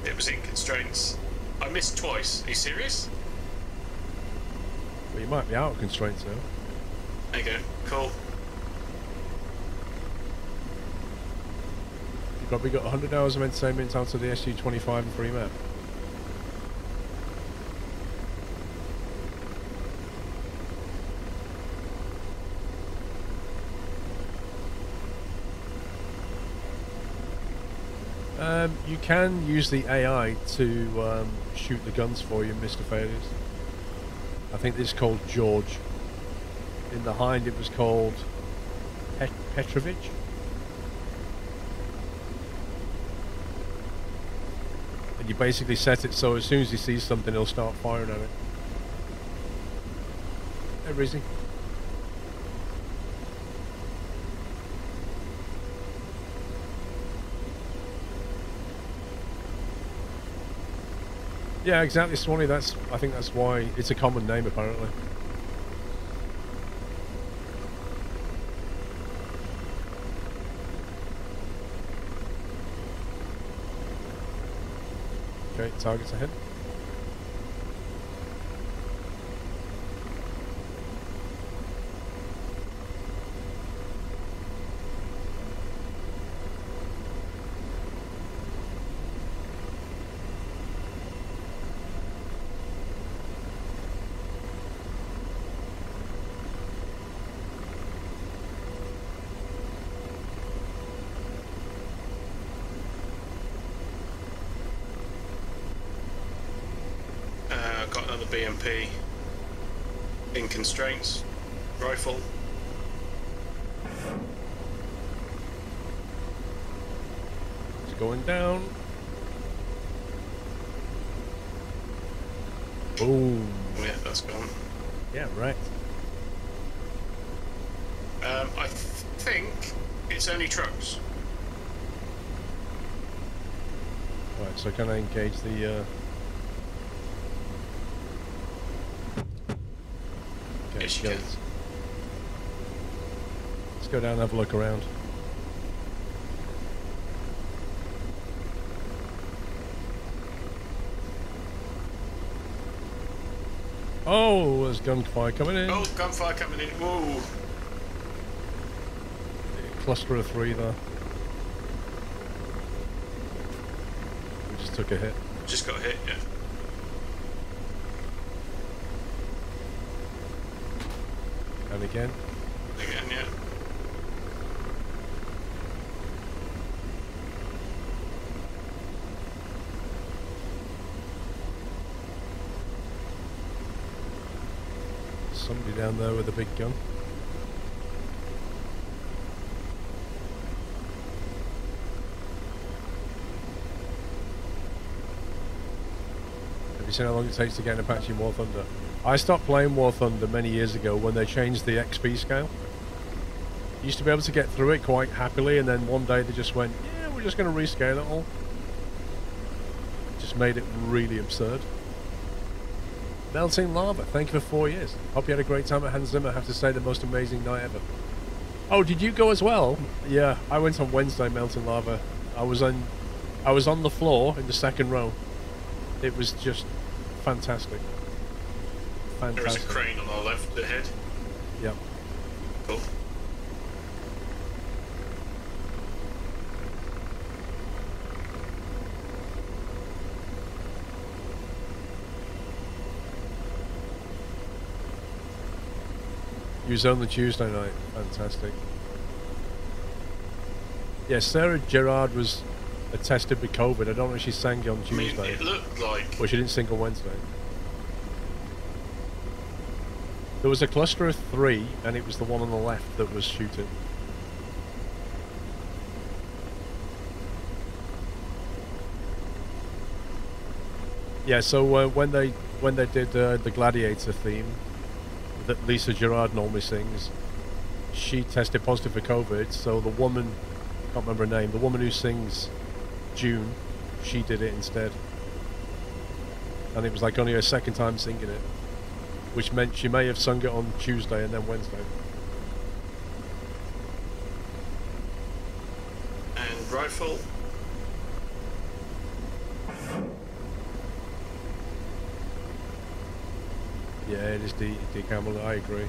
It was in constraints. I missed twice. Are you serious? But you might be out of constraints now. There you go. Cool. You've probably got 100 hours of entertainment out to the SU-25 and free map. You can use the AI to shoot the guns for you, Mr. Failures. I think this is called George. In the Hind it was called Petrovich. And you basically set it so as soon as he sees something he'll start firing at it. Hey, Rizzy. Yeah, exactly, Swanee. I think that's why it's a common name, apparently. Okay, targets ahead. BMP in constraints. Rifle. It's going down. Boom. Yeah, that's gone. Yeah, right. I think it's only trucks. Right, so can I engage the... Okay, Yes, you can. Let's go down and have a look around. Oh, there's gunfire coming in. Oh, gunfire coming in. Whoa. Cluster of 3 there. We just took a hit. Just got hit, yeah. And again. Again, yeah. Somebody down there with a big gun. Have you seen how long it takes to get an Apache in War Thunder? I stopped playing War Thunder many years ago when they changed the XP scale. You used to be able to get through it quite happily, and then one day they just went, yeah, we're just going to rescale it all. Just made it really absurd. Melting Lava, thank you for 4 years. Hope you had a great time at Hans Zimmer. I have to say, the most amazing night ever. Oh, did you go as well? Yeah, I went on Wednesday, Melting Lava. I was on the floor in the second row. It was just fantastic. There is a Fantastic. crane on our left ahead. Yep. Cool. You was on the Tuesday night. Fantastic. Yeah, Sarah Gerard was attested with COVID. I don't know if she sang on I mean, Tuesday. it looked like... Well, she didn't sing on Wednesday. There was a cluster of 3, and it was the one on the left that was shooting. Yeah, so when they did the Gladiator theme that Lisa Gerard normally sings, she tested positive for COVID. So the woman, can't remember her name, the woman who sings June, she did it instead, and it was like only her second time singing it, which meant she may have sung it on Tuesday and then Wednesday. And rifle. Yeah, it is decamel. I agree.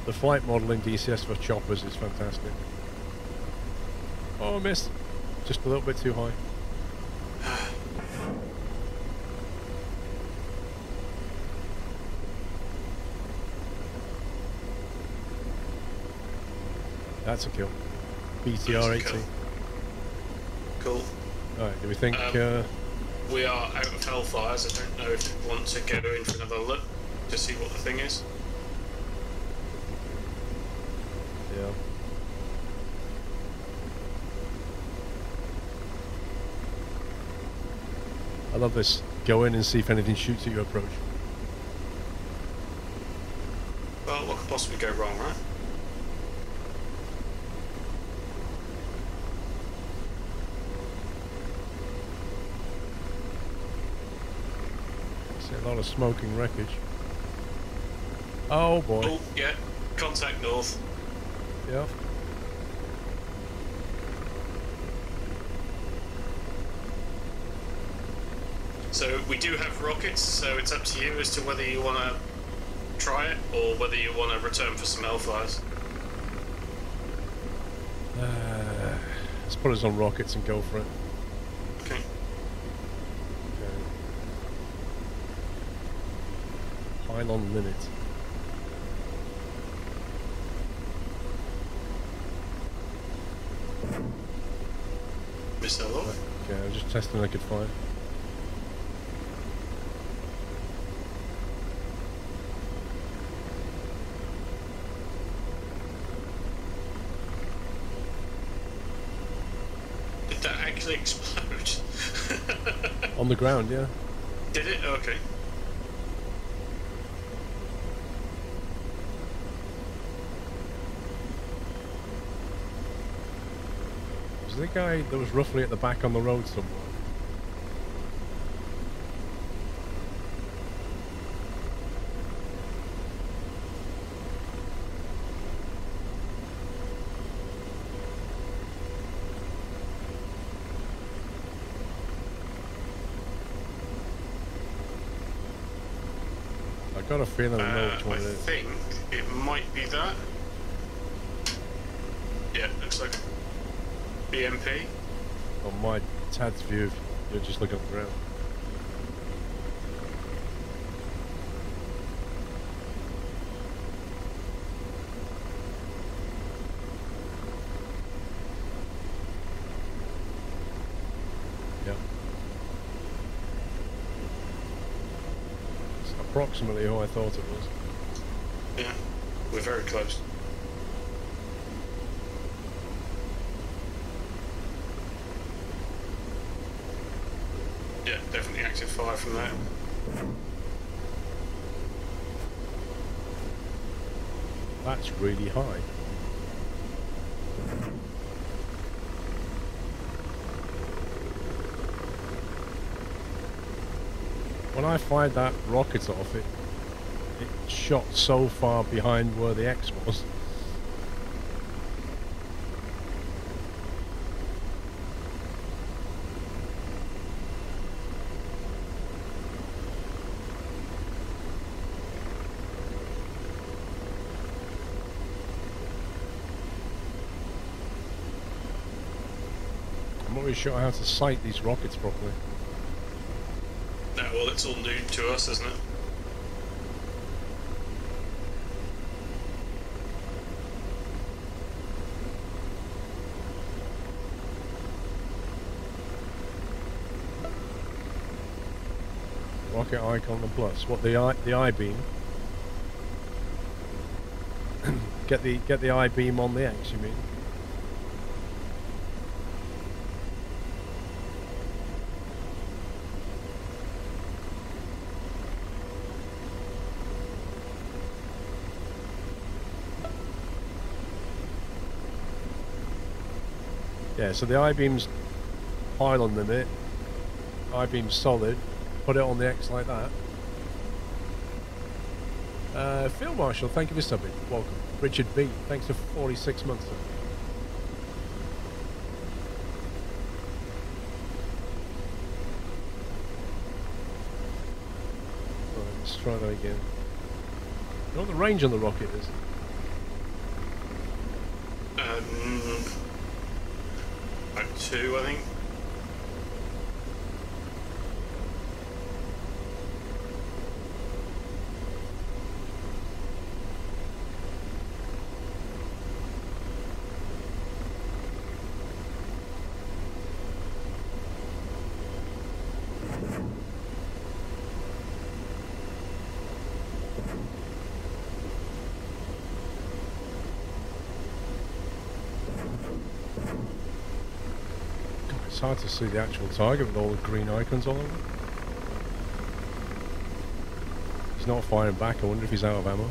The flight model in DCS for choppers is fantastic. Oh, I missed. Just a little bit too high. That's a kill. BTR 80. Cool. Alright, do we think... we are out of Hellfires. I don't know if we want to go in for another look to see what the thing is. yeah. I love this. Go in and see if anything shoots at your approach. Well, what could possibly go wrong, right? See a lot of smoking wreckage. Oh boy. Oh, yeah. Contact north. Yeah. So we do have rockets, so it's up to you as to whether you want to try it or whether you want to return for some Hellfires. Let's put us on rockets and go for it. Okay. Pylon limit. Missile off. Okay, I was just testing I could fire. actually explode? On the ground, yeah. Did it? Okay. Was the guy that was roughly at the back on the road somewhere? I got a feeling I know which one I it is. think it might be that. Yeah, looks like BMP. On my Tad's view, you're just looking at the ground. Yeah. It's approximately who I thought it was. Yeah, we're very close. Yeah, definitely active fire from that. That's really high. When I fired that rocket off, it shot so far behind where the X was. I'm not really sure how to sight these rockets properly. No, well, it's all new to us, isn't it? Rocket icon and plus. What, the I-beam? get the I-beam on the X, you mean? Yeah, so the I-beam's pylon limit, I-beam's solid, put it on the X like that. Field Marshal, thank you for subbing. Welcome. Richard B, thanks for 46 months. Right, let's try that again. You know what the range on the rocket is? Like 2, I think. It's hard to see the actual target with all the green icons all over. He's not firing back. I wonder if he's out of ammo.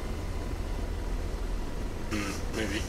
Maybe.